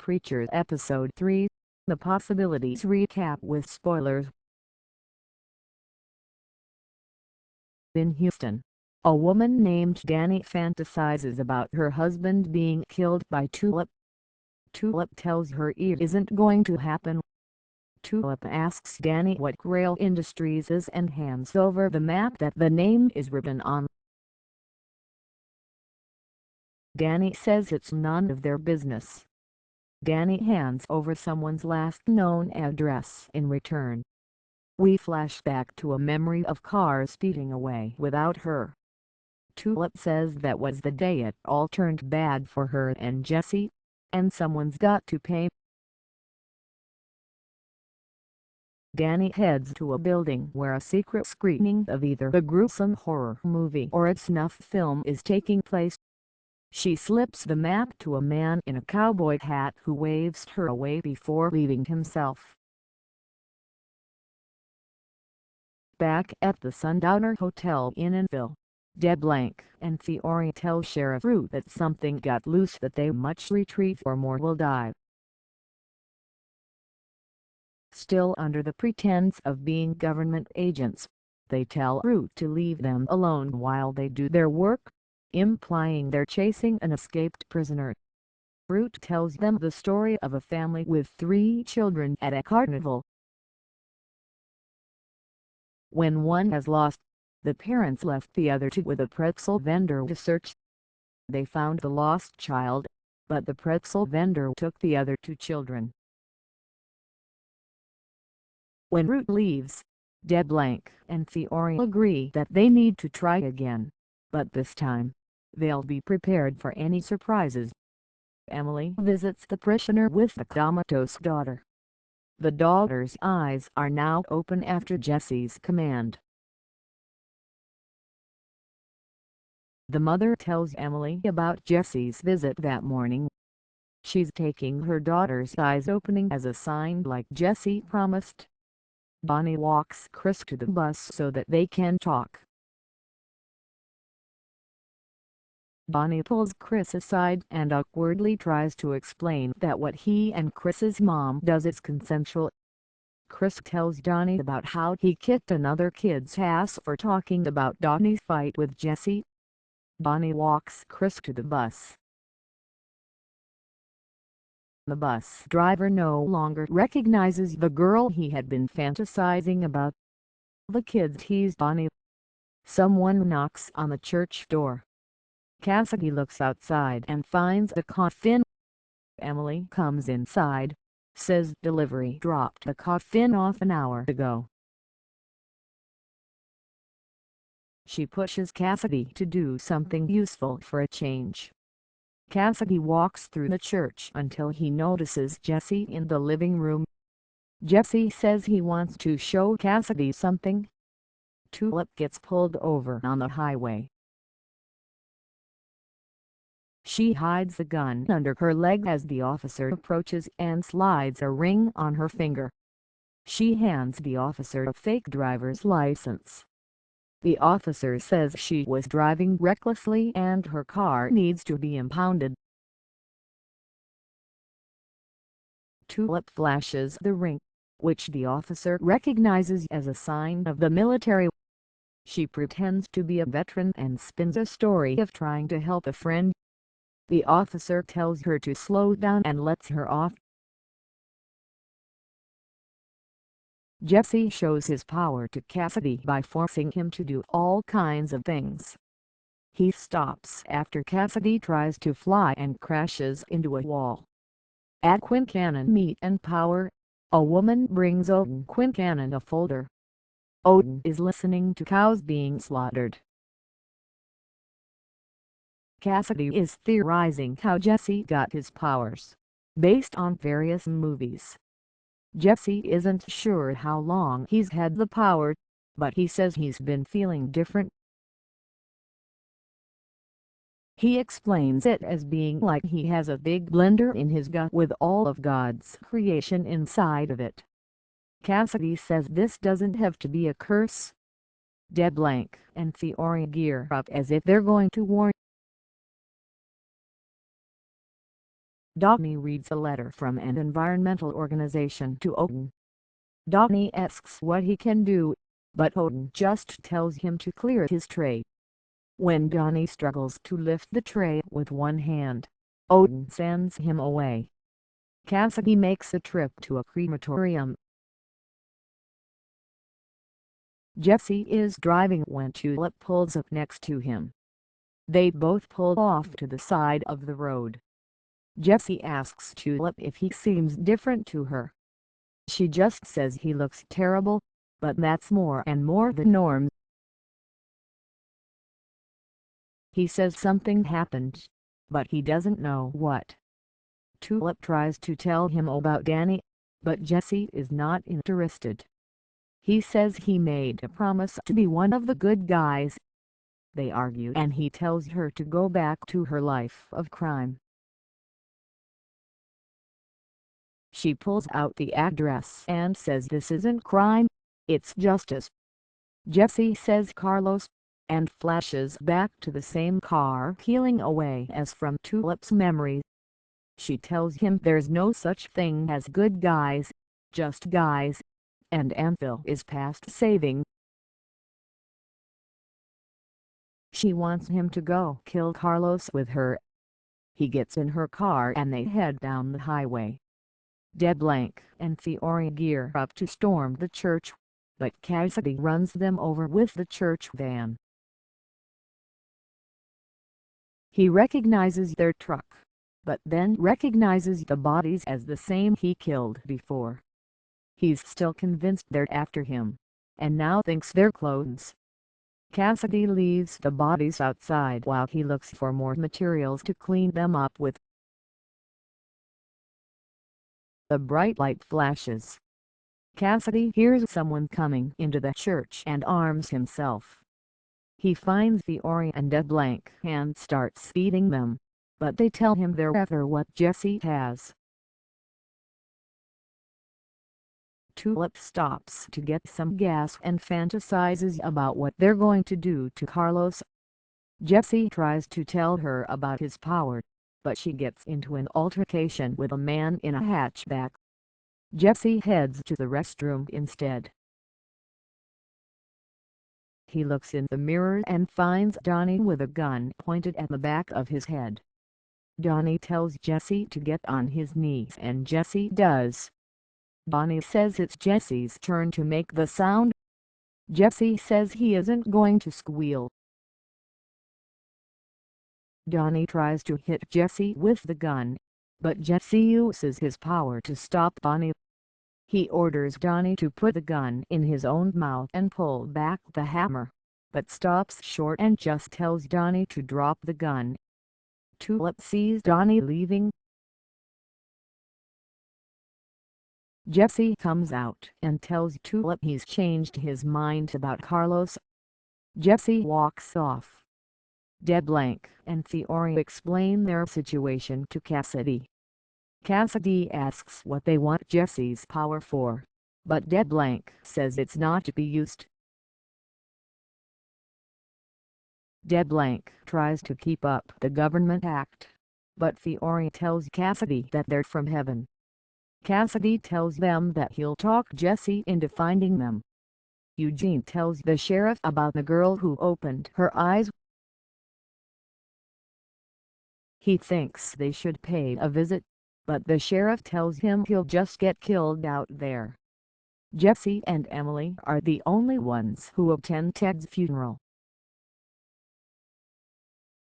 Preacher Episode 3, The Possibilities Recap with spoilers. In Houston, a woman named Danny fantasizes about her husband being killed by Tulip. Tulip tells her it isn't going to happen. Tulip asks Danny what Grail Industries is and hands over the map that the name is written on. Danny says it's none of their business. Danny hands over someone's last known address in return. We flash back to a memory of cars speeding away without her. Tulip says that was the day it all turned bad for her and Jesse, and someone's got to pay. Danny heads to a building where a secret screening of either a gruesome horror movie or a snuff film is taking place. She slips the map to a man in a cowboy hat who waves her away before leaving himself. Back at the Sundowner Hotel in Enville, Deb Blank and Fiore tell Sheriff Root that something got loose, that they must retreat or more will die. Still under the pretense of being government agents, they tell Root to leave them alone while they do their work, implying they're chasing an escaped prisoner. Root tells them the story of a family with 3 children at a carnival. When one has lost, the parents left the other 2 with a pretzel vendor to search. They found the lost child, but the pretzel vendor took the other 2 children. When Root leaves, Deb Blank and Fiore agree that they need to try again, but this time, they'll be prepared for any surprises. Emily visits the parishioner with the comatose daughter. The daughter's eyes are now open after Jesse's command. The mother tells Emily about Jesse's visit that morning. She's taking her daughter's eyes opening as a sign like Jesse promised. Bonnie walks Chris to the bus so that they can talk. Bonnie pulls Chris aside and awkwardly tries to explain that what he and Chris's mom does is consensual. Chris tells Donnie about how he kicked another kid's ass for talking about Donnie's fight with Jesse. Bonnie walks Chris to the bus. The bus driver no longer recognizes the girl he had been fantasizing about. The kids tease Bonnie. Someone knocks on the church door. Cassidy looks outside and finds a coffin. Emily comes inside, says delivery dropped the coffin off an hour ago. She pushes Cassidy to do something useful for a change. Cassidy walks through the church until he notices Jesse in the living room. Jesse says he wants to show Cassidy something. Tulip gets pulled over on the highway. She hides the gun under her leg as the officer approaches and slides a ring on her finger. She hands the officer a fake driver's license. The officer says she was driving recklessly and her car needs to be impounded. Tulip flashes the ring, which the officer recognizes as a sign of the military. She pretends to be a veteran and spins a story of trying to help a friend. The officer tells her to slow down and lets her off. Jesse shows his power to Cassidy by forcing him to do all kinds of things. He stops after Cassidy tries to fly and crashes into a wall. At Quincannon Meat and Power, a woman brings Odin Quincannon a folder. Odin is listening to cows being slaughtered. Cassidy is theorizing how Jesse got his powers, based on various movies. Jesse isn't sure how long he's had the power, but he says he's been feeling different. He explains it as being like he has a big blender in his gut with all of God's creation inside of it. Cassidy says this doesn't have to be a curse. Deb Blank and Fiore gear up as if they're going to war. Donnie reads a letter from an environmental organization to Odin. Donnie asks what he can do, but Odin just tells him to clear his tray. When Donnie struggles to lift the tray with one hand, Odin sends him away. Cassidy makes a trip to a crematorium. Jesse is driving when Tulip pulls up next to him. They both pull off to the side of the road. Jesse asks Tulip if he seems different to her. She just says he looks terrible, but that's more and more the norm. He says something happened, but he doesn't know what. Tulip tries to tell him about Danny, but Jesse is not interested. He says he made a promise to be one of the good guys. They argue and he tells her to go back to her life of crime. She pulls out the address and says this isn't crime, it's justice. Jesse says Carlos, and flashes back to the same car peeling away as from Tulip's memory. She tells him there's no such thing as good guys, just guys, and Anvil is past saving. She wants him to go kill Carlos with her. He gets in her car and they head down the highway. DeBlanc and Fiore gear up to storm the church, but Cassidy runs them over with the church van. He recognizes their truck, but then recognizes the bodies as the same he killed before. He's still convinced they're after him, and now thinks they're clones. Cassidy leaves the bodies outside while he looks for more materials to clean them up with. A bright light flashes. Cassidy hears someone coming into the church and arms himself. He finds Fiore and DeBlanc and starts feeding them, but they tell him they're after what Jesse has. Tulip stops to get some gas and fantasizes about what they're going to do to Carlos. Jesse tries to tell her about his power, but she gets into an altercation with a man in a hatchback. Jesse heads to the restroom instead. He looks in the mirror and finds Donnie with a gun pointed at the back of his head. Donnie tells Jesse to get on his knees and Jesse does. Donnie says it's Jesse's turn to make the sound. Jesse says he isn't going to squeal. Donnie tries to hit Jesse with the gun, but Jesse uses his power to stop Donnie. He orders Donnie to put the gun in his own mouth and pull back the hammer, but stops short and just tells Donnie to drop the gun. Tulip sees Donnie leaving. Jesse comes out and tells Tulip he's changed his mind about Carlos. Jesse walks off. DeBlanc and Fiore explain their situation to Cassidy. Cassidy asks what they want Jesse's power for, but DeBlanc says it's not to be used. DeBlanc tries to keep up the government act, but Fiore tells Cassidy that they're from heaven. Cassidy tells them that he'll talk Jesse into finding them. Eugene tells the sheriff about the girl who opened her eyes. He thinks they should pay a visit, but the sheriff tells him he'll just get killed out there. Jesse and Emily are the only ones who attend Ted's funeral.